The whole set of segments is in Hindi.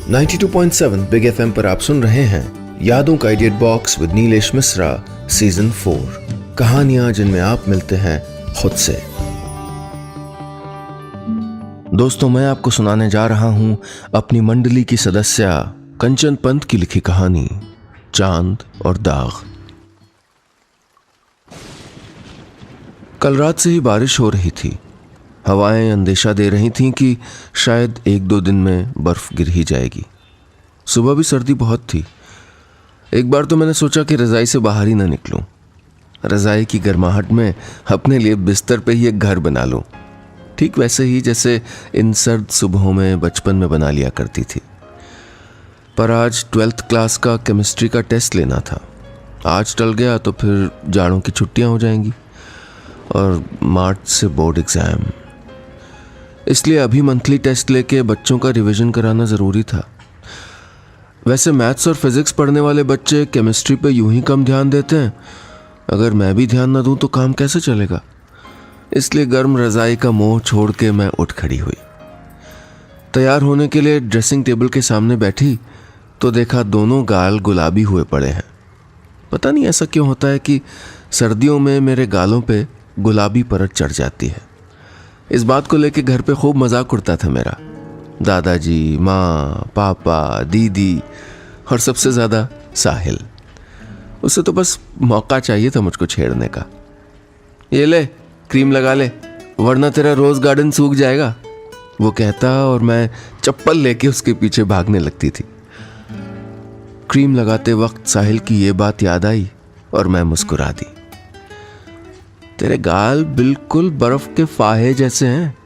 92.7 बिग एफएम पर आप सुन रहे हैं यादों का idiot box with Nilesh Mishra season 4। कहानियां जिनमें आप मिलते हैं खुद से। दोस्तों, मैं आपको सुनाने जा रहा हूं अपनी मंडली की सदस्य कंचन पंत की लिखी कहानी चांद और दाग। कल रात से ही बारिश हो रही थी। हवाएं अंदेशा दे रही थीं कि शायद 1-2 दिन में बर्फ गिर ही जाएगी। सुबह भी सर्दी बहुत थी। एक बार तो मैंने सोचा कि रज़ाई से बाहर ही ना निकलूं। रज़ाई की गर्माहट में अपने लिए बिस्तर पे ही एक घर बना लूं, ठीक वैसे ही जैसे इन सर्द सुबहों में बचपन में बना लिया करती थी। पर आज 12th क्लास का केमिस्ट्री का टेस्ट लेना था। आज टल गया तो फिर जाड़ों की छुट्टियां हो जाएंगी और मार्च से बोर्ड एग्ज़ाम। इसलिए अभी मंथली टेस्ट लेके बच्चों का रिवीजन कराना ज़रूरी था। वैसे मैथ्स और फिज़िक्स पढ़ने वाले बच्चे केमिस्ट्री पे यूं ही कम ध्यान देते हैं। अगर मैं भी ध्यान ना दूं तो काम कैसे चलेगा। इसलिए गर्म रज़ाई का मोह छोड़ के मैं उठ खड़ी हुई। तैयार होने के लिए ड्रेसिंग टेबल के सामने बैठी तो देखा दोनों गाल गुलाबी हुए पड़े हैं। पता नहीं ऐसा क्यों होता है कि सर्दियों में मेरे गालों पे गुलाबी परत चढ़ जाती है। इस बात को लेके घर पे खूब मजाक उड़ता था मेरा। दादाजी, माँ, पापा, दीदी और सबसे ज़्यादा साहिल। उसे तो बस मौका चाहिए था मुझको छेड़ने का। ये ले, क्रीम लगा ले, वरना तेरा रोज़ गार्डन सूख जाएगा, वो कहता और मैं चप्पल लेके उसके पीछे भागने लगती थी। क्रीम लगाते वक्त साहिल की ये बात याद आई और मैं मुस्कुरा दी। तेरे गाल बिल्कुल बर्फ के फाहे जैसे हैं,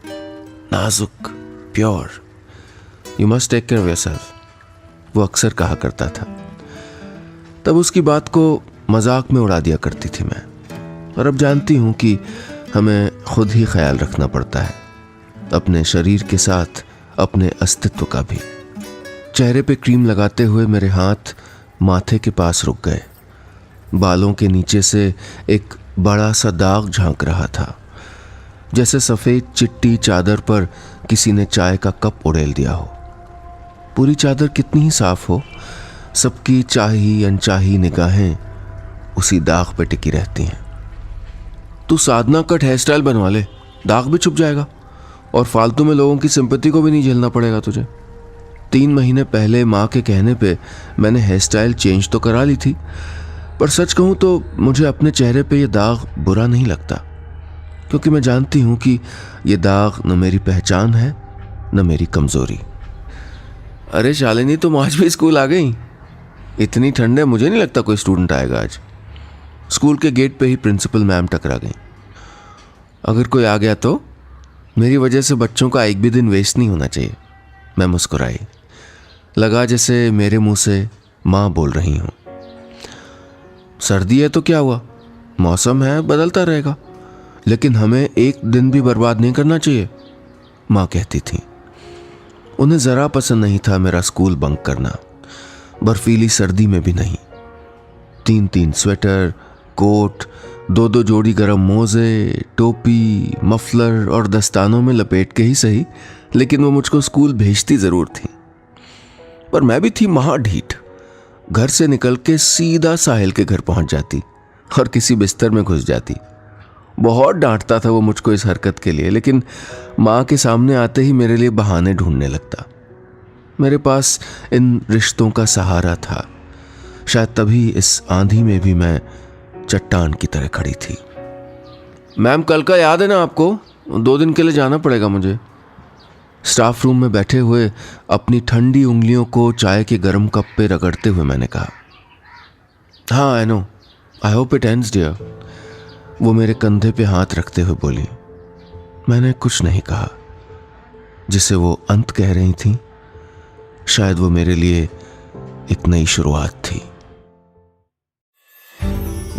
नाजुक, pure. You must take care of yourself, वो अक्सर कहा करता था। तब उसकी बात को मजाक में उड़ा दिया करती थी मैं। और अब जानती हूं कि हमें खुद ही ख्याल रखना पड़ता है, अपने शरीर के साथ अपने अस्तित्व का भी। चेहरे पे क्रीम लगाते हुए मेरे हाथ माथे के पास रुक गए। बालों के नीचे से एक बड़ा सा दाग झांक रहा था, जैसे सफेद चिट्टी चादर पर किसी ने चाय का कप उड़ेल दिया हो। पूरी चादर कितनी ही साफ हो, सबकी चाही अनचाही निगाहें उसी दाग पे टिकी रहती हैं। तू साधना कट हेयर स्टाइल बनवा ले, दाग भी छुप जाएगा और फालतू में लोगों की सिंपैथी को भी नहीं झेलना पड़ेगा तुझे। 3 महीने पहले माँ के कहने पे मैंने हेयर स्टाइल चेंज तो करा ली थी, पर सच कहूँ तो मुझे अपने चेहरे पे ये दाग बुरा नहीं लगता, क्योंकि मैं जानती हूँ कि ये दाग न मेरी पहचान है न मेरी कमजोरी। अरे शालिनी, तुम आज भी स्कूल आ गई? इतनी ठंड है, मुझे नहीं लगता कोई स्टूडेंट आएगा आज। स्कूल के गेट पे ही प्रिंसिपल मैम टकरा गई। अगर कोई आ गया तो मेरी वजह से बच्चों का एक भी दिन वेस्ट नहीं होना चाहिए। मैं मुस्कुराई। लगा जैसे मेरे मुंह से माँ बोल रही हूँ। सर्दी है तो क्या हुआ, मौसम है, बदलता रहेगा, लेकिन हमें एक दिन भी बर्बाद नहीं करना चाहिए, माँ कहती थी। उन्हें ज़रा पसंद नहीं था मेरा स्कूल बंक करना, बर्फीली सर्दी में भी नहीं। 3-3 स्वेटर, कोट, 2-2 जोड़ी गर्म मोजे, टोपी, मफलर और दस्तानों में लपेट के ही सही, लेकिन वो मुझको स्कूल भेजती ज़रूर थी। पर मैं भी थी महा ढीठ। घर से निकल के सीधा साहिल के घर पहुंच जाती और किसी बिस्तर में घुस जाती। बहुत डांटता था वो मुझको इस हरकत के लिए, लेकिन माँ के सामने आते ही मेरे लिए बहाने ढूंढने लगता। मेरे पास इन रिश्तों का सहारा था। शायद तभी इस आंधी में भी मैं चट्टान की तरह खड़ी थी। मैम, कल का याद है ना आपको? 2 दिन के लिए जाना पड़ेगा मुझे। स्टाफ रूम में बैठे हुए अपनी ठंडी उंगलियों को चाय के गर्म कप पे रगड़ते हुए मैंने कहा, हाँ I know, I hope it ends dear. वो मेरे कंधे पे हाथ रखते हुए बोली। मैंने कुछ नहीं कहा। जिसे वो अंत कह रही थी, शायद वो मेरे लिए एक नई शुरुआत थी।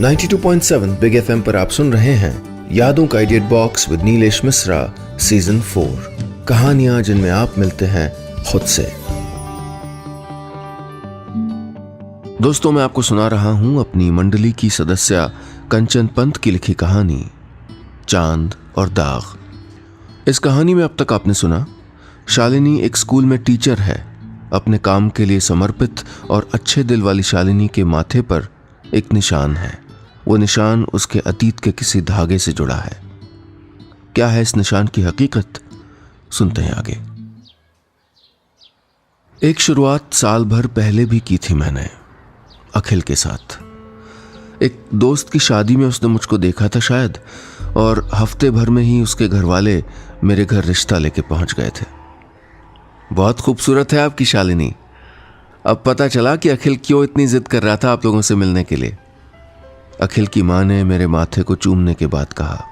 92.7 बिग एफएम पर आप सुन रहे हैं यादों का idiot box with Nilesh Mishra season 4। कहानियां जिनमें आप मिलते हैं खुद से। दोस्तों, मैं आपको सुना रहा हूं अपनी मंडली की सदस्य कंचन पंत की लिखी कहानी चांद और दाग। इस कहानी में अब तक आपने सुना शालिनी एक स्कूल में टीचर है अपने काम के लिए समर्पित और अच्छे दिल वाली शालिनी के माथे पर एक निशान है। वो निशान उसके अतीत के किसी धागे से जुड़ा है। क्या है इस निशान की हकीकत, सुनते हैं आगे। एक शुरुआत साल भर पहले भी की थी मैंने अखिल के साथ। एक दोस्त की शादी में उसने मुझको देखा था शायद, और हफ्ते भर में ही उसके घर वाले मेरे घर रिश्ता लेके पहुंच गए थे। बहुत खूबसूरत है आपकी शालिनी। अब पता चला कि अखिल क्यों इतनी जिद कर रहा था आप लोगों से मिलने के लिए। अखिल की मां ने मेरे माथे को चूमने के बाद कहा।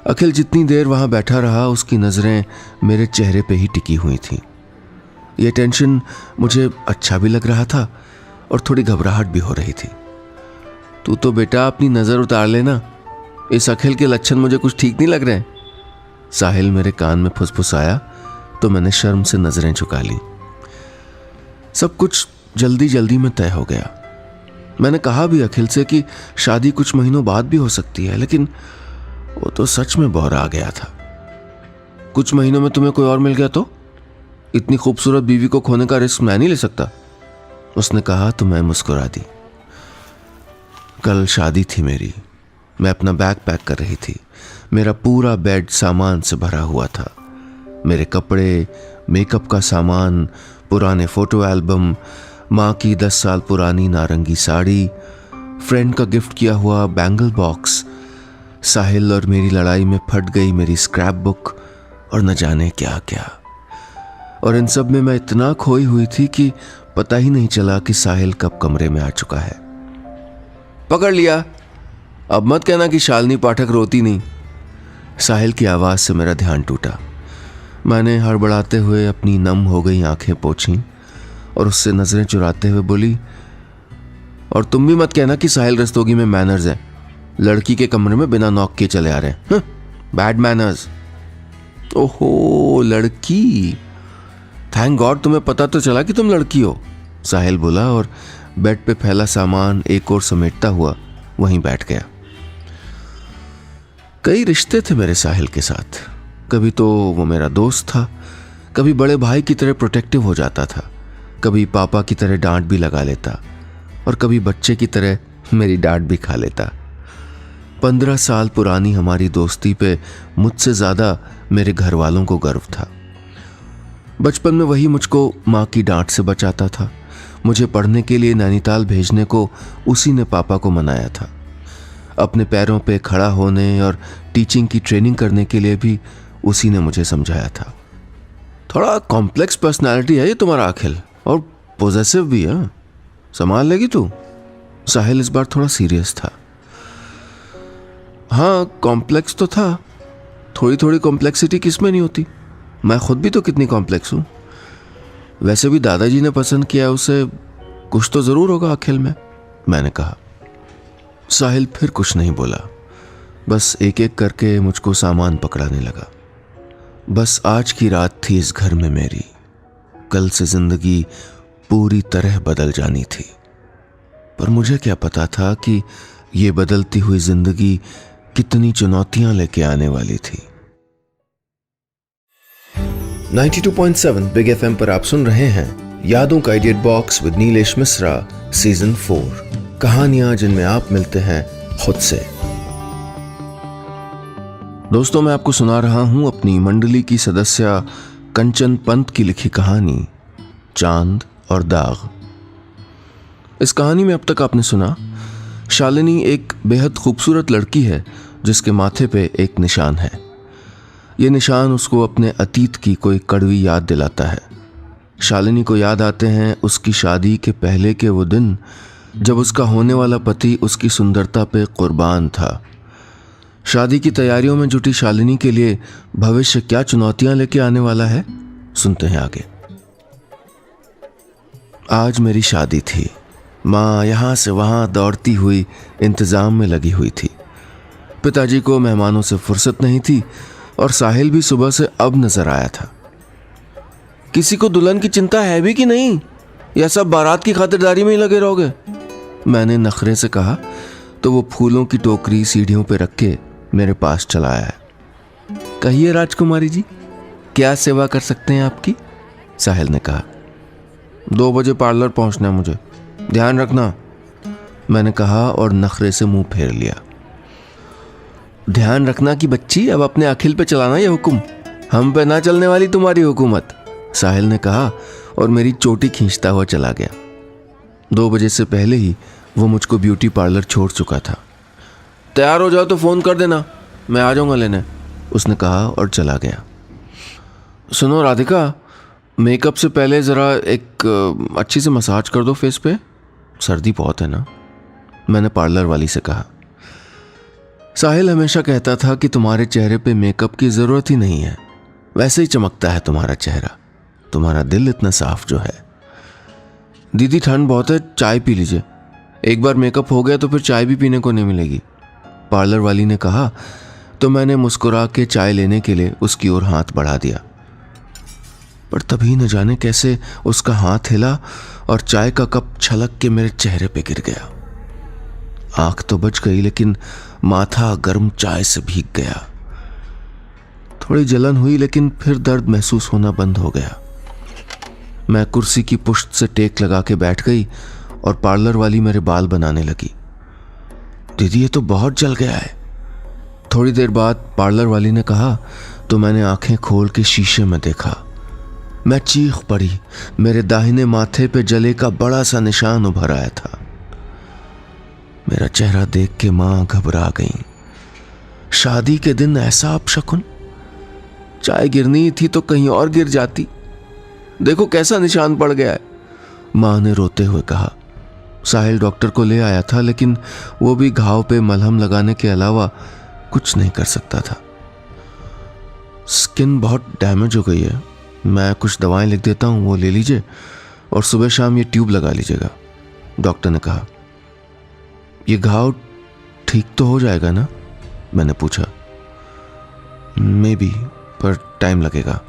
अखिल जितनी देर वहां बैठा रहा उसकी नजरें मेरे चेहरे पे ही टिकी हुई थीं। यह टेंशन मुझे अच्छा भी लग रहा था और थोड़ी घबराहट भी हो रही थी। तू तो बेटा अपनी नजर उतार लेना, इस अखिल के लक्षण मुझे कुछ ठीक नहीं लग रहे हैं। साहिल मेरे कान में फुसफुसाया तो मैंने शर्म से नजरें झुका ली। सब कुछ जल्दी जल्दी में तय हो गया। मैंने कहा भी अखिल से कि शादी कुछ महीनों बाद भी हो सकती है, लेकिन वो तो सच में बौरा आ गया था। कुछ महीनों में तुम्हें कोई और मिल गया तो? इतनी खूबसूरत बीवी को खोने का रिस्क मैं नहीं ले सकता, उसने कहा तो मैं मुस्कुरा दी। कल शादी थी मेरी। मैं अपना बैग पैक कर रही थी। मेरा पूरा बेड सामान से भरा हुआ था। मेरे कपड़े, मेकअप का सामान, पुराने फोटो एल्बम, माँ की 10 साल पुरानी नारंगी साड़ी, फ्रेंड का गिफ्ट किया हुआ बैंगल बॉक्स, साहिल और मेरी लड़ाई में फट गई मेरी स्क्रैप बुक, और न जाने क्या क्या। और इन सब में मैं इतना खोई हुई थी कि पता ही नहीं चला कि साहिल कब कमरे में आ चुका है। पकड़ लिया, अब मत कहना कि शालिनी पाठक रोती नहीं। साहिल की आवाज से मेरा ध्यान टूटा। मैंने हड़बड़ाते हुए अपनी नम हो गई आंखें पोंछी और उससे नजरें चुराते हुए बोली, और तुम भी मत कहना कि साहिल रस्तोगी में मैनर्स है। लड़की के कमरे में बिना नॉक के चले आ रहे हैं, बैड मैनर्स। ओहो लड़की, थैंक गॉड तुम्हें पता तो चला कि तुम लड़की हो, साहिल बोला और बेड पे फैला सामान एक और समेटता हुआ वहीं बैठ गया। कई रिश्ते थे मेरे साहिल के साथ। कभी तो वो मेरा दोस्त था, कभी बड़े भाई की तरह प्रोटेक्टिव हो जाता था, कभी पापा की तरह डांट भी लगा लेता, और कभी बच्चे की तरह मेरी डांट भी खा लेता। 15 साल पुरानी हमारी दोस्ती पे मुझसे ज्यादा मेरे घर वालों को गर्व था। बचपन में वही मुझको माँ की डांट से बचाता था। मुझे पढ़ने के लिए नैनीताल भेजने को उसी ने पापा को मनाया था। अपने पैरों पे खड़ा होने और टीचिंग की ट्रेनिंग करने के लिए भी उसी ने मुझे समझाया था। थोड़ा कॉम्प्लेक्स पर्सनालिटी है ये तुम्हारा अखिल, और पोजेसिव भी है, संभाल लेगी तू। साहिल इस बार थोड़ा सीरियस था। हाँ कॉम्प्लेक्स तो था, थोड़ी थोड़ी कॉम्प्लेक्सिटी किसमें नहीं होती। मैं खुद भी तो कितनी कॉम्प्लेक्स हूं। वैसे भी दादाजी ने पसंद किया उसे, कुछ तो जरूर होगा अखिल में, मैंने कहा। साहिल फिर कुछ नहीं बोला, बस एक एक करके मुझको सामान पकड़ाने लगा। बस आज की रात थी इस घर में मेरी, कल से जिंदगी पूरी तरह बदल जानी थी। पर मुझे क्या पता था कि ये बदलती हुई जिंदगी कितनी चुनौतियां लेके आने वाली थी। 92.7 बिग FM पर आप सुन रहे हैं यादों का edit box with Nilesh Mishra season 4, कहानियां जिनमें आप मिलते हैं खुद से। दोस्तों मैं आपको सुना रहा हूं अपनी मंडली की सदस्य कंचन पंत की लिखी कहानी चांद और दाग। इस कहानी में अब तक आपने सुना, शालिनी एक बेहद खूबसूरत लड़की है जिसके माथे पे एक निशान है। ये निशान उसको अपने अतीत की कोई कड़वी याद दिलाता है। शालिनी को याद आते हैं उसकी शादी के पहले के वो दिन जब उसका होने वाला पति उसकी सुंदरता पे कुर्बान था। शादी की तैयारियों में जुटी शालिनी के लिए भविष्य क्या चुनौतियां लेके आने वाला है, सुनते हैं आगे। आज मेरी शादी थी। माँ यहां से वहां दौड़ती हुई इंतजाम में लगी हुई थी। पिताजी को मेहमानों से फुर्सत नहीं थी और साहिल भी सुबह से अब नजर आया था। किसी को दुल्हन की चिंता है भी कि नहीं, या सब बारात की खातिरदारी में ही लगे रहोगे, मैंने नखरे से कहा तो वो फूलों की टोकरी सीढ़ियों पे रख के मेरे पास चला आया। कहिए राजकुमारी जी, क्या सेवा कर सकते हैं आपकी, साहिल ने कहा। 2 बजे पार्लर पहुंचना है मुझे, ध्यान रखना, मैंने कहा और नखरे से मुंह फेर लिया। ध्यान रखना कि बच्ची, अब अपने अखिल पे चलाना ये हुक्म, हम पे ना चलने वाली तुम्हारी हुकूमत, साहिल ने कहा और मेरी चोटी खींचता हुआ चला गया। 2 बजे से पहले ही वो मुझको ब्यूटी पार्लर छोड़ चुका था। तैयार हो जाओ तो फ़ोन कर देना, मैं आ जाऊंगा लेने, उसने कहा और चला गया। सुनो राधिका, मेकअप से पहले ज़रा एक अच्छी से मसाज कर दो फेस पे, सर्दी बहुत है ना, मैंने पार्लर वाली से कहा। साहिल हमेशा कहता था कि तुम्हारे चेहरे पे मेकअप की ज़रूरत ही नहीं है, वैसे ही चमकता है तुम्हारा चेहरा, तुम्हारा दिल इतना साफ जो है। दीदी ठंड बहुत है, चाय पी लीजिए, एक बार मेकअप हो गया तो फिर चाय भी पीने को नहीं मिलेगी, पार्लर वाली ने कहा तो मैंने मुस्कुरा के चाय लेने के लिए उसकी ओर हाथ बढ़ा दिया। पर तभी न जाने कैसे उसका हाथ हिला और चाय का कप छलक के मेरे चेहरे पे गिर गया। आंख तो बच गई लेकिन माथा गर्म चाय से भीग गया। थोड़ी जलन हुई लेकिन फिर दर्द महसूस होना बंद हो गया। मैं कुर्सी की पुश्त से टेक लगा के बैठ गई और पार्लर वाली मेरे बाल बनाने लगी। दीदी ये तो बहुत जल गया है। थोड़ी देर बाद पार्लर वाली ने कहा तो मैंने आंखें खोल के शीशे में देखा। मैं चीख पड़ी, मेरे दाहिने माथे पे जले का बड़ा सा निशान उभर आया था। मेरा चेहरा देख के मां घबरा गई। शादी के दिन ऐसा अपशकुन, चाय गिरनी थी तो कहीं और गिर जाती, देखो कैसा निशान पड़ गया है, मां ने रोते हुए कहा। साहिल डॉक्टर को ले आया था लेकिन वो भी घाव पे मलहम लगाने के अलावा कुछ नहीं कर सकता था। स्किन बहुत डैमेज हो गई है, मैं कुछ दवाएं लिख देता हूं, वो ले लीजिए और सुबह शाम ये ट्यूब लगा लीजिएगा, डॉक्टर ने कहा। ये घाव ठीक तो हो जाएगा ना, मैंने पूछा। मे बी, पर टाइम लगेगा,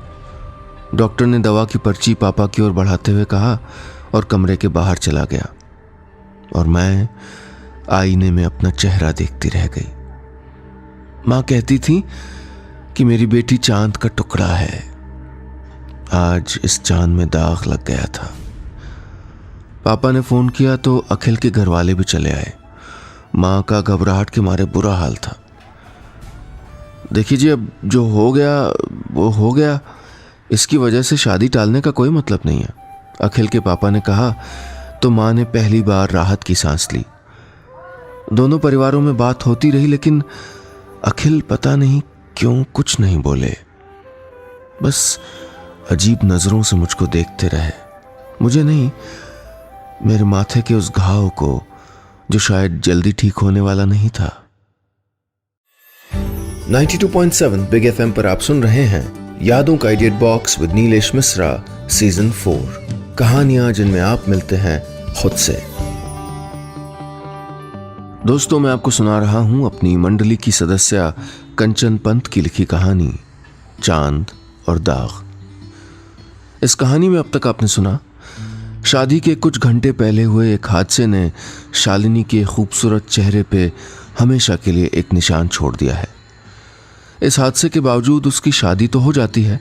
डॉक्टर ने दवा की पर्ची पापा की ओर बढ़ाते हुए कहा और कमरे के बाहर चला गया। और मैं आईने में अपना चेहरा देखती रह गई। मां कहती थी कि मेरी बेटी चांद का टुकड़ा है। आज इस चांद में दाग लग गया था। पापा ने फोन किया तो अखिल के घर वाले भी चले आए। मां का घबराहट के मारे बुरा हाल था। देखिए जी, अब जो हो गया वो हो गया, इसकी वजह से शादी टालने का कोई मतलब नहीं है, अखिल के पापा ने कहा तो मां ने पहली बार राहत की सांस ली। दोनों परिवारों में बात होती रही लेकिन अखिल पता नहीं क्यों कुछ नहीं बोले, बस अजीब नजरों से मुझको देखते रहे। मुझे नहीं, मेरे माथे के उस घाव को जो शायद जल्दी ठीक होने वाला नहीं था। 92.7 बिग एफएम पर आप सुन रहे हैं यादों का idiot box with Nilesh Mishra season 4, कहानियां जिनमें आप मिलते हैं खुद से। दोस्तों, मैं आपको सुना रहा हूं अपनी मंडली की सदस्य कंचन पंत की लिखी कहानी चांद और दाग। इस कहानी में अब तक आपने सुना, शादी के कुछ घंटे पहले हुए एक हादसे ने शालिनी के खूबसूरत चेहरे पे हमेशा के लिए एक निशान छोड़ दिया है। इस हादसे के बावजूद उसकी शादी तो हो जाती है,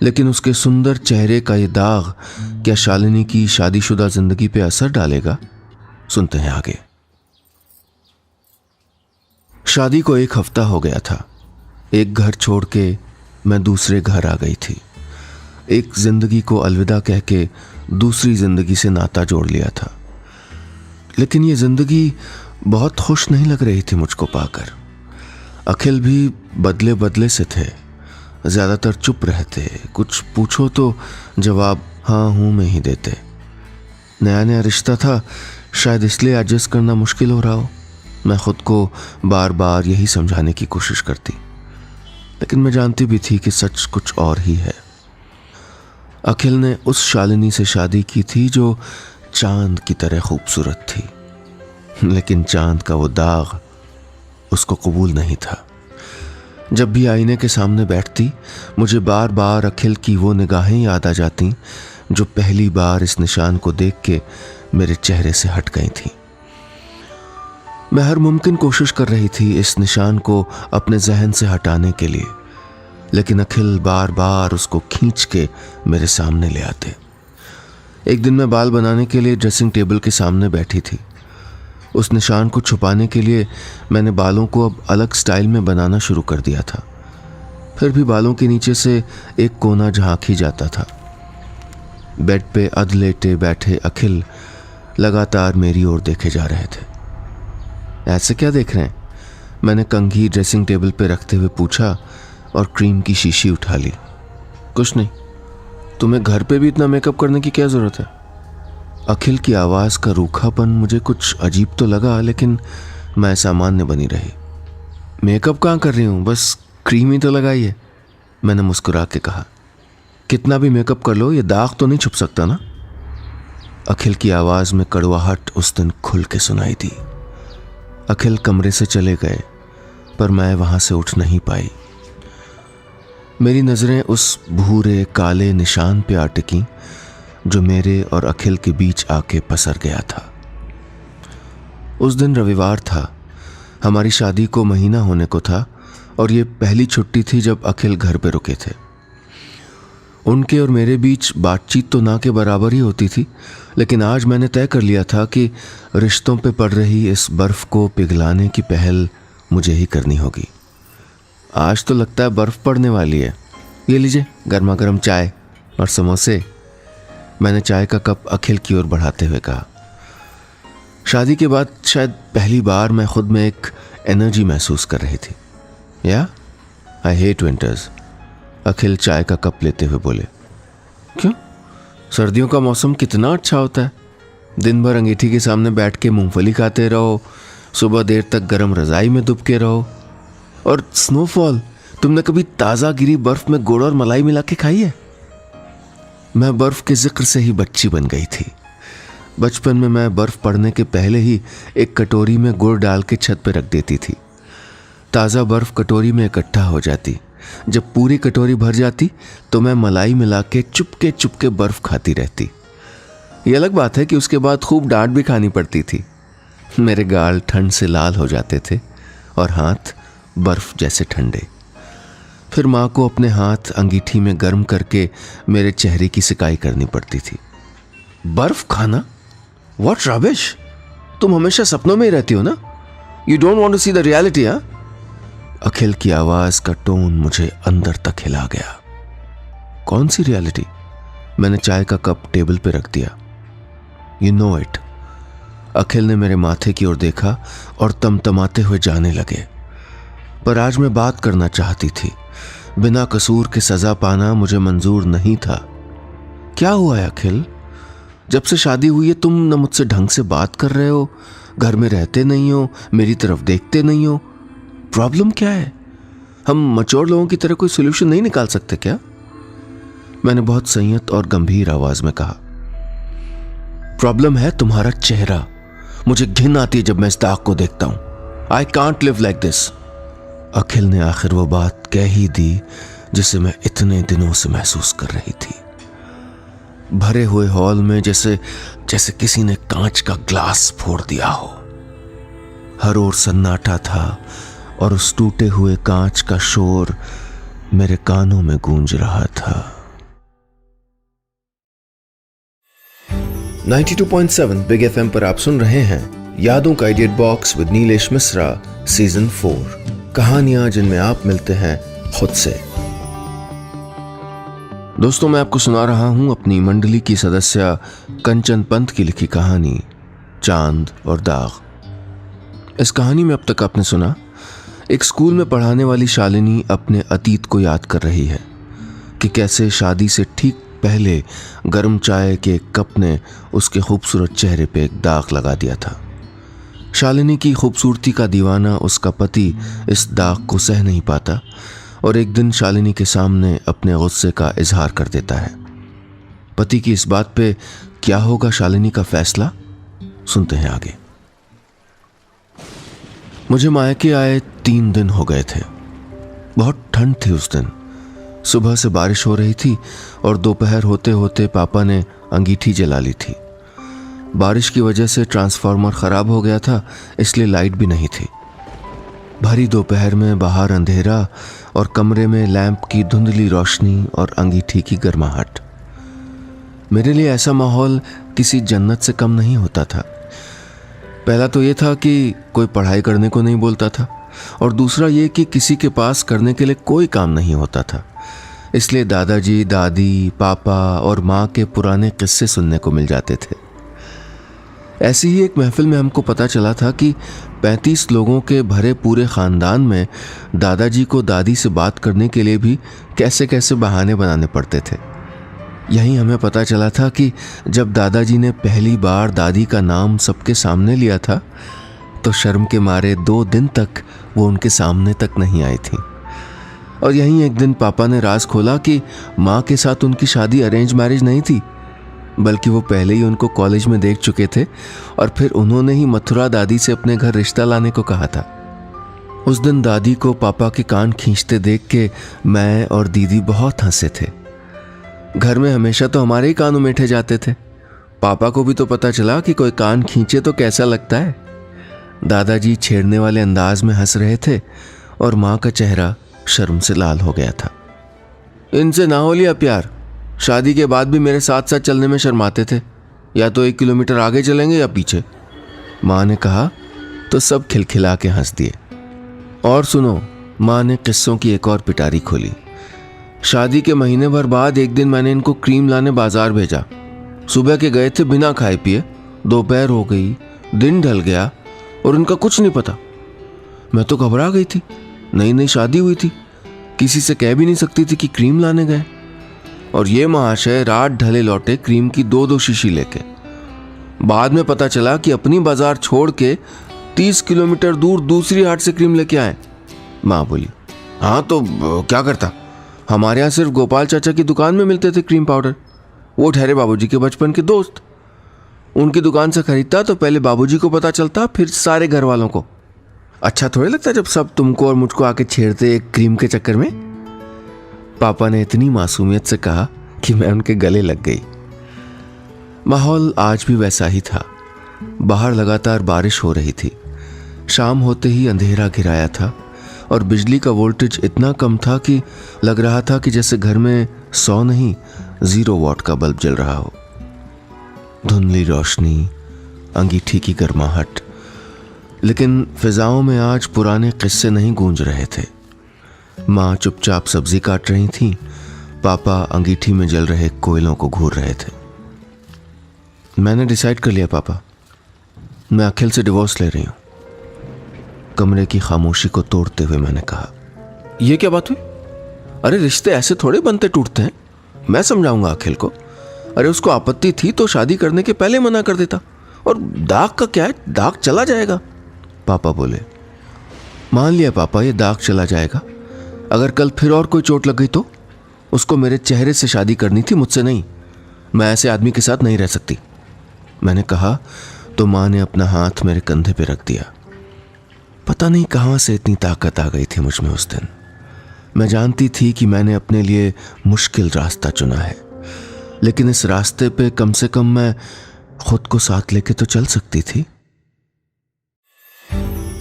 लेकिन उसके सुंदर चेहरे का ये दाग क्या शालिनी की शादीशुदा जिंदगी पे असर डालेगा? सुनते हैं आगे। शादी को 1 हफ्ता हो गया था। एक घर छोड़ के मैं दूसरे घर आ गई थी। एक जिंदगी को अलविदा कह के दूसरी जिंदगी से नाता जोड़ लिया था। लेकिन ये जिंदगी बहुत खुश नहीं लग रही थी मुझको पाकर। अखिल भी बदले बदले से थे, ज्यादातर चुप रहते, कुछ पूछो तो जवाब हाँ हूं में ही देते। नया नया रिश्ता था, शायद इसलिए एडजस्ट करना मुश्किल हो रहा हो। मैं खुद को बार बार यही समझाने की कोशिश करती, लेकिन मैं जानती भी थी कि सच कुछ और ही है। अखिल ने उस शालिनी से शादी की थी जो चांद की तरह खूबसूरत थी, लेकिन चांद का वो दाग उसको कबूल नहीं था। जब भी आईने के सामने बैठती, मुझे बार बार अखिल की वो निगाहें याद आ जाती जो पहली बार इस निशान को देख के मेरे चेहरे से हट गई थी। मैं हर मुमकिन कोशिश कर रही थी इस निशान को अपने जहन से हटाने के लिए, लेकिन अखिल बार बार उसको खींच के मेरे सामने ले आते। एक दिन मैं बाल बनाने के लिए ड्रेसिंग टेबल के सामने बैठी थी। उस निशान को छुपाने के लिए मैंने बालों को अब अलग स्टाइल में बनाना शुरू कर दिया था। फिर भी बालों के नीचे से एक कोना झांक ही जाता था। बेड पे अधलेटे बैठे अखिल लगातार मेरी ओर देखे जा रहे थे। ऐसे क्या देख रहे हैं? मैंने कंघी ड्रेसिंग टेबल पे रखते हुए पूछा और क्रीम की शीशी उठा ली। कुछ नहीं, तुम्हें घर पे भी इतना मेकअप करने की क्या जरूरत है? अखिल की आवाज़ का रूखापन मुझे कुछ अजीब तो लगा, लेकिन मैं सामान्य बनी रही। मेकअप कहाँ कर रही हूँ, बस क्रीम ही तो लगाई है, मैंने मुस्कुरा के कहा। कितना भी मेकअप कर लो, ये दाग तो नहीं छुप सकता ना? अखिल की आवाज़ में कड़वाहट उस दिन खुल के सुनाई दी। अखिल कमरे से चले गए, पर मैं वहाँ से उठ नहीं पाई। मेरी नज़रें उस भूरे काले निशान पे आ टिकीं जो मेरे और अखिल के बीच आके पसर गया था। उस दिन रविवार था, हमारी शादी को महीना होने को था और ये पहली छुट्टी थी जब अखिल घर पे रुके थे। उनके और मेरे बीच बातचीत तो ना के बराबर ही होती थी, लेकिन आज मैंने तय कर लिया था कि रिश्तों पे पड़ रही इस बर्फ़ को पिघलाने की पहल मुझे ही करनी होगी। आज तो लगता है बर्फ़ पड़ने वाली है। ये लीजिए गर्मा गर्म चाय और समोसे, मैंने चाय का कप अखिल की ओर बढ़ाते हुए कहा। शादी के बाद शायद पहली बार मैं खुद में एक एनर्जी महसूस कर रही थी। या आई हेट विंटर्स, अखिल चाय का कप लेते हुए बोले। क्यों? सर्दियों का मौसम कितना अच्छा होता है। दिन भर अंगीठी के सामने बैठ के मूंगफली खाते रहो, सुबह देर तक गर्म रजाई में दुबके रहो। और स्नोफॉल, तुमने कभी ताज़ा गिरी बर्फ़ में गुड़ और मलाई मिला के खाई है? मैं बर्फ़ के जिक्र से ही बच्ची बन गई थी। बचपन में मैं बर्फ़ पड़ने के पहले ही एक कटोरी में गुड़ डाल के छत पर रख देती थी। ताज़ा बर्फ़ कटोरी में इकट्ठा हो जाती। जब पूरी कटोरी भर जाती तो मैं मलाई मिला के चुपके चुपके बर्फ़ खाती रहती। ये अलग बात है कि उसके बाद खूब डांट भी खानी पड़ती थी। मेरे गाल ठंड से लाल हो जाते थे और हाथ बर्फ़ जैसे ठंडे। फिर माँ को अपने हाथ अंगीठी में गर्म करके मेरे चेहरे की सिकाई करनी पड़ती थी। बर्फ़ खाना? What rubbish! तुम हमेशा सपनों में ही रहती हो ना? You don't want to see the reality, हाँ? अखिल की आवाज़ का टोन मुझे अंदर तक हिला गया। कौन सी रियलिटी? मैंने चाय का कप टेबल पे रख दिया। You know it. अखिल ने मेरे माथे की ओर देखा और तमतमाते हुए जाने लगे। पर आज मैं बात करना चाहती थी। बिना कसूर के सजा पाना मुझे मंजूर नहीं था। क्या हुआ है अखिल? जब से शादी हुई है तुम न मुझसे ढंग से बात कर रहे हो, घर में रहते नहीं हो, मेरी तरफ देखते नहीं हो। प्रॉब्लम क्या है? हम मैच्योर लोगों की तरह कोई सोल्यूशन नहीं निकाल सकते क्या? मैंने बहुत संयत और गंभीर आवाज में कहा। प्रॉब्लम है तुम्हारा चेहरा। मुझे घिन आती है जब मैं इस दाग को देखता हूं। I can't live like this. Akhil ने आखिर वो बात कह ही दी जिसे मैं इतने दिनों से महसूस कर रही थी। भरे हुए हॉल में जैसे किसी ने कांच का ग्लास फोड़ दिया हो। हर ओर सन्नाटा था और उस टूटे हुए कांच का शोर मेरे कानों में गूंज रहा था। 92.7 बिग एफएम पर आप सुन रहे हैं यादों का edit box with Nilesh Mishra season 4, कहानियां जिनमें आप मिलते हैं खुद से। दोस्तों, मैं आपको सुना रहा हूं अपनी मंडली की सदस्य कंचन पंत की लिखी कहानी चांद और दाग। इस कहानी में अब तक आपने सुना एक स्कूल में पढ़ाने वाली शालिनी अपने अतीत को याद कर रही है कि कैसे शादी से ठीक पहले गर्म चाय के एक कप ने उसके खूबसूरत चेहरे पे एक दाग लगा दिया था। शालिनी की खूबसूरती का दीवाना उसका पति इस दाग को सह नहीं पाता और एक दिन शालिनी के सामने अपने गुस्से का इजहार कर देता है। पति की इस बात पे क्या होगा शालिनी का फैसला, सुनते हैं आगे। मुझे मायके आए 3 दिन हो गए थे। बहुत ठंड थी उस दिन। सुबह से बारिश हो रही थी और दोपहर होते होते पापा ने अंगीठी जला ली थी। बारिश की वजह से ट्रांसफार्मर खराब हो गया था, इसलिए लाइट भी नहीं थी। भरी दोपहर में बाहर अंधेरा और कमरे में लैंप की धुंधली रोशनी और अंगीठी की गर्माहट। मेरे लिए ऐसा माहौल किसी जन्नत से कम नहीं होता था। पहला तो ये था कि कोई पढ़ाई करने को नहीं बोलता था, और दूसरा ये कि किसी के पास करने के लिए कोई काम नहीं होता था। इसलिए दादाजी, दादी, पापा और माँ के पुराने किस्से सुनने को मिल जाते थे। ऐसी ही एक महफिल में हमको पता चला था कि 35 लोगों के भरे पूरे ख़ानदान में दादाजी को दादी से बात करने के लिए भी कैसे कैसे बहाने बनाने पड़ते थे। यहीं हमें पता चला था कि जब दादाजी ने पहली बार दादी का नाम सबके सामने लिया था तो शर्म के मारे 2 दिन तक वो उनके सामने तक नहीं आई थी। और यहीं एक दिन पापा ने राज खोला कि माँ के साथ उनकी शादी अरेंज मैरिज नहीं थी, बल्कि वो पहले ही उनको कॉलेज में देख चुके थे और फिर उन्होंने ही मथुरा दादी से अपने घर रिश्ता लाने को कहा था। उस दिन दादी को पापा के कान खींचते देख के मैं और दीदी बहुत हंसे थे। घर में हमेशा तो हमारे ही कान उमेठे जाते थे। पापा को भी तो पता चला कि कोई कान खींचे तो कैसा लगता है। दादाजी छेड़ने वाले अंदाज में हंस रहे थे और माँ का चेहरा शर्म से लाल हो गया था। इनसे ना हो लिया प्यार, शादी के बाद भी मेरे साथ साथ चलने में शर्माते थे, या तो 1 किलोमीटर आगे चलेंगे या पीछे। माँ ने कहा तो सब खिलखिला के हंस दिए। और सुनो, माँ ने किस्सों की एक और पिटारी खोली। शादी के महीने भर बाद एक दिन मैंने इनको क्रीम लाने बाजार भेजा। सुबह के गए थे बिना खाए पिए, दोपहर हो गई, दिन ढल गया और इनका कुछ नहीं पता। मैं तो घबरा गई थी, नई नई शादी हुई थी, किसी से कह भी नहीं सकती थी कि क्रीम लाने गए। और ये महाशय रात ढले लौटे क्रीम की 2-2 शीशी लेके। बाद में पता चला कि अपनी बाजार छोड़ के 30 किलोमीटर दूर दूसरी हाट से क्रीम लेके आए। माँ बोली, हाँ तो क्या करता, हमारे यहाँ सिर्फ गोपाल चाचा की दुकान में मिलते थे क्रीम पाउडर। वो ठहरे बाबूजी के बचपन के दोस्त, उनकी दुकान से खरीदता तो पहले बाबूजी को पता चलता, फिर सारे घर वालों को। अच्छा थोड़े लगता जब सब तुमको और मुझको आके छेड़ते एक क्रीम के चक्कर में। पापा ने इतनी मासूमियत से कहा कि मैं उनके गले लग गई। माहौल आज भी वैसा ही था। बाहर लगातार बारिश हो रही थी। शाम होते ही अंधेरा घिराया था और बिजली का वोल्टेज इतना कम था कि लग रहा था कि जैसे घर में 100 नहीं 0 वॉट का बल्ब जल रहा हो। धुंधली रोशनी, अंगीठी की गर्माहट, लेकिन फिजाओं में आज पुराने किस्से नहीं गूंज रहे थे। माँ चुपचाप सब्जी काट रही थी, पापा अंगीठी में जल रहे कोयलों को घूर रहे थे। मैंने डिसाइड कर लिया पापा, मैं अखिल से डिवोर्स ले रही हूं। कमरे की खामोशी को तोड़ते हुए मैंने कहा। यह क्या बात हुई? अरे रिश्ते ऐसे थोड़े बनते टूटते हैं, मैं समझाऊंगा अखिल को। अरे उसको आपत्ति थी तो शादी करने के पहले मना कर देता, और दाग का क्या है, दाग चला जाएगा। पापा बोले, मान लिया पापा ये दाग चला जाएगा, अगर कल फिर और कोई चोट लग गई तो? उसको मेरे चेहरे से शादी करनी थी, मुझसे नहीं। मैं ऐसे आदमी के साथ नहीं रह सकती। मैंने कहा तो माँ ने अपना हाथ मेरे कंधे पे रख दिया। पता नहीं कहाँ से इतनी ताकत आ गई थी मुझ में उस दिन। मैं जानती थी कि मैंने अपने लिए मुश्किल रास्ता चुना है, लेकिन इस रास्ते पे कम से कम मैं खुद को साथ लेके तो चल सकती थी।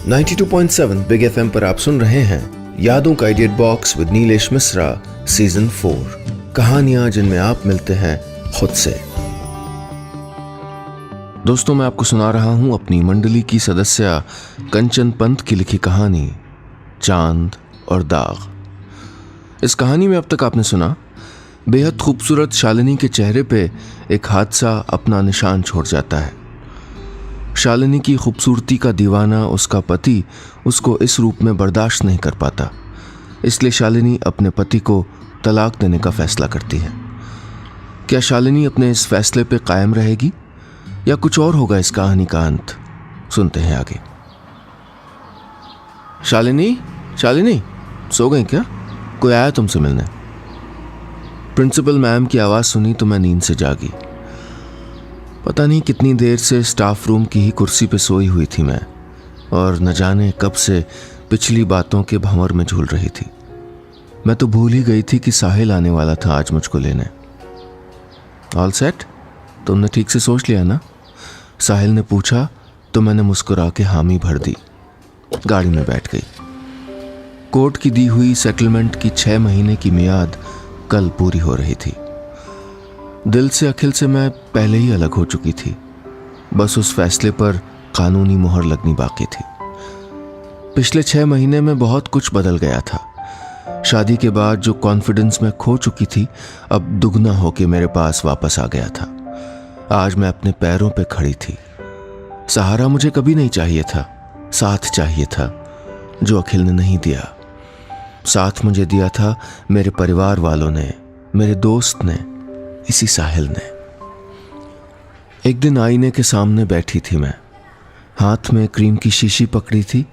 92.7 बिग एफएम पर आप सुन रहे हैं यादों का edit box with Nilesh Mishra season 4, कहानियां जिनमें आप मिलते हैं खुद से। दोस्तों, मैं आपको सुना रहा हूं अपनी मंडली की सदस्य कंचन पंत की लिखी कहानी चांद और दाग। इस कहानी में अब तक आपने सुना बेहद खूबसूरत शालिनी के चेहरे पे एक हादसा अपना निशान छोड़ जाता है। शालिनी की खूबसूरती का दीवाना उसका पति उसको इस रूप में बर्दाश्त नहीं कर पाता, इसलिए शालिनी अपने पति को तलाक देने का फैसला करती है। क्या शालिनी अपने इस फैसले पे कायम रहेगी या कुछ और होगा इस कहानी का अंत? सुनते हैं आगे। शालिनी, शालिनी, सो गई क्या? कोई आया तुमसे मिलने? प्रिंसिपल मैम की आवाज़ सुनी तो मैं नींद से जागी। पता नहीं कितनी देर से स्टाफ रूम की ही कुर्सी पे सोई हुई थी मैं, और न जाने कब से पिछली बातों के भंवर में झूल रही थी। मैं तो भूल ही गई थी कि साहिल आने वाला था आज मुझको लेने। All set? तुमने ठीक से सोच लिया ना? साहिल ने पूछा तो मैंने मुस्कुरा के हामी भर दी। गाड़ी में बैठ गई। कोर्ट की दी हुई सेटलमेंट की 6 महीने की मियाद कल पूरी हो रही थी। दिल से अखिल से मैं पहले ही अलग हो चुकी थी। बस उस फैसले पर कानूनी मुहर लगनी बाकी थी। पिछले 6 महीने में बहुत कुछ बदल गया था। शादी के बाद जो कॉन्फिडेंस मैं खो चुकी थी अब दुगना होके मेरे पास वापस आ गया था। आज मैं अपने पैरों पे खड़ी थी। सहारा मुझे कभी नहीं चाहिए था, साथ चाहिए था, जो अखिल ने नहीं दिया। साथ मुझे दिया था मेरे परिवार वालों ने, मेरे दोस्त ने, इसी साहिल ने। एक दिन आईने के सामने बैठी थी मैं, हाथ में क्रीम की शीशी पकड़ी थी,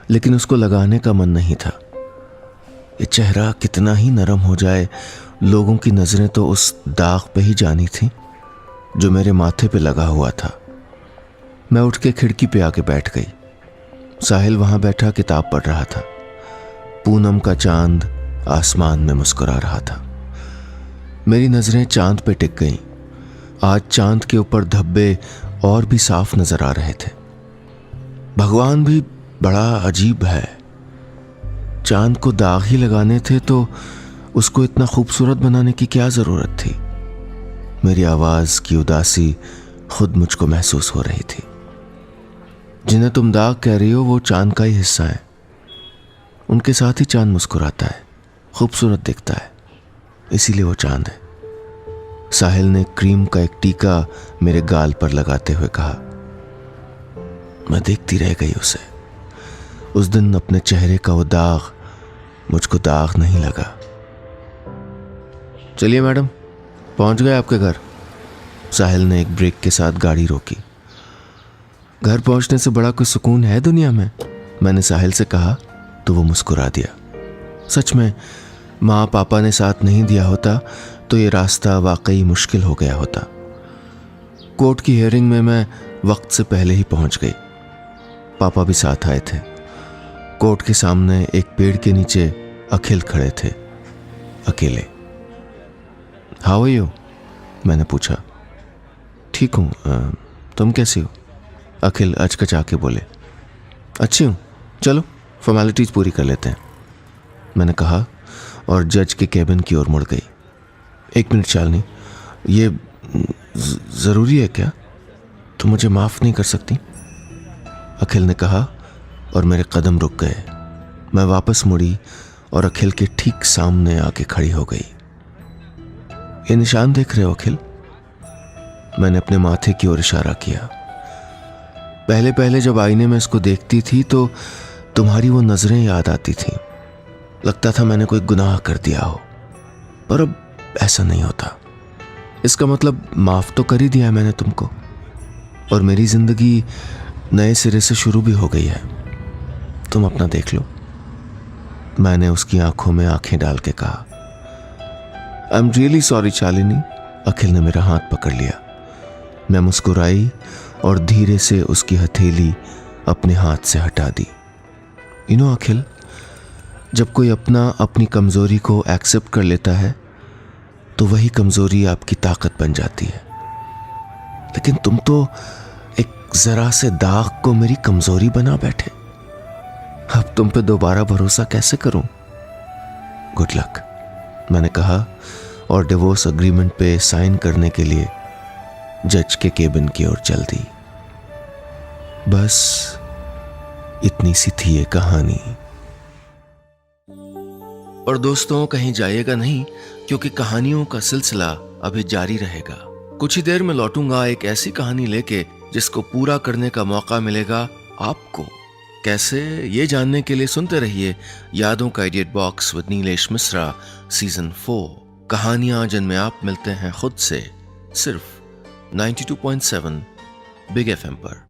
लेकिन उसको लगाने का मन नहीं था। ये चेहरा कितना ही नरम हो जाए, लोगों की नजरें तो उस दाग पे ही जानी थी जो मेरे माथे पे लगा हुआ था। मैं उठ के खिड़की पे आके बैठ गई। साहिल वहां बैठा किताब पढ़ रहा था। पूनम का चांद आसमान में मुस्कुरा रहा था। मेरी नजरें चांद पे टिक गईं। आज चांद के ऊपर धब्बे और भी साफ नजर आ रहे थे। भगवान भी बड़ा अजीब है। चांद को दाग ही लगाने थे तो उसको इतना खूबसूरत बनाने की क्या जरूरत थी। मेरी आवाज की उदासी खुद मुझको महसूस हो रही थी। जिन्हें तुम दाग कह रही हो वो चांद का ही हिस्सा है। उनके साथ ही चांद मुस्कुराता है, खूबसूरत दिखता है, इसीलिए वो चांद है। साहिल ने क्रीम का एक टीका मेरे गाल पर लगाते हुए कहा। मैं देखती रह गई उसे। उस दिन अपने चेहरे का वो दाग मुझको दाग नहीं लगा। चलिए मैडम, पहुंच गए आपके घर। साहिल ने एक ब्रेक के साथ गाड़ी रोकी। घर पहुंचने से बड़ा कोई सुकून है दुनिया में, मैंने साहिल से कहा तो वो मुस्कुरा दिया। सच में माँ पापा ने साथ नहीं दिया होता तो ये रास्ता वाकई मुश्किल हो गया होता। कोर्ट की हियरिंग में मैं वक्त से पहले ही पहुंच गई। पापा भी साथ आए थे। कोर्ट के सामने एक पेड़ के नीचे अखिल खड़े थे, अकेले। How are you? मैंने पूछा। ठीक हूँ, तुम कैसी हो? अखिल अचकचा के बोले। अच्छी हूँ, चलो फॉर्मेलिटीज पूरी कर लेते हैं, मैंने कहा और जज के केबिन की ओर मुड़ गई। 1 मिनट शालिनी, ये जरूरी है क्या? तुम मुझे माफ नहीं कर सकती? अखिल ने कहा और मेरे कदम रुक गए। मैं वापस मुड़ी और अखिल के ठीक सामने आके खड़ी हो गई। ये निशान देख रहे हो अखिल? मैंने अपने माथे की ओर इशारा किया। पहले पहले जब आईने में इसको देखती थी तो तुम्हारी वो नजरें याद आती थी। लगता था मैंने कोई गुनाह कर दिया हो, पर अब ऐसा नहीं होता। इसका मतलब माफ तो कर ही दिया है मैंने तुमको, और मेरी जिंदगी नए सिरे से शुरू भी हो गई है। तुम अपना देख लो, मैंने उसकी आंखों में आंखें डाल के कहा। I am really sorry Shalini. Akhil ने मेरा हाथ पकड़ लिया। मैं मुस्कुराई और धीरे से उसकी हथेली अपने हाथ से हटा दी। यू नो अखिल, जब कोई अपनी कमजोरी को एक्सेप्ट कर लेता है तो वही कमजोरी आपकी ताकत बन जाती है। लेकिन तुम तो एक जरा से दाग को मेरी कमजोरी बना बैठे। अब तुम पे दोबारा भरोसा कैसे करूं? गुड लक, मैंने कहा और डिवोर्स अग्रीमेंट पे साइन करने के लिए जज के केबिन की ओर चल दी। बस इतनी सी थी ये कहानी। और दोस्तों, कहीं जाइएगा नहीं, क्योंकि कहानियों का सिलसिला अभी जारी रहेगा। कुछ ही देर में लौटूंगा एक ऐसी कहानी लेके जिसको पूरा करने का मौका मिलेगा आपको। कैसे, ये जानने के लिए सुनते रहिए यादों का idiot box with Nilesh Mishra season 4। कहानियां जिनमें आप मिलते हैं खुद से, सिर्फ 92.7 बिग FM पर।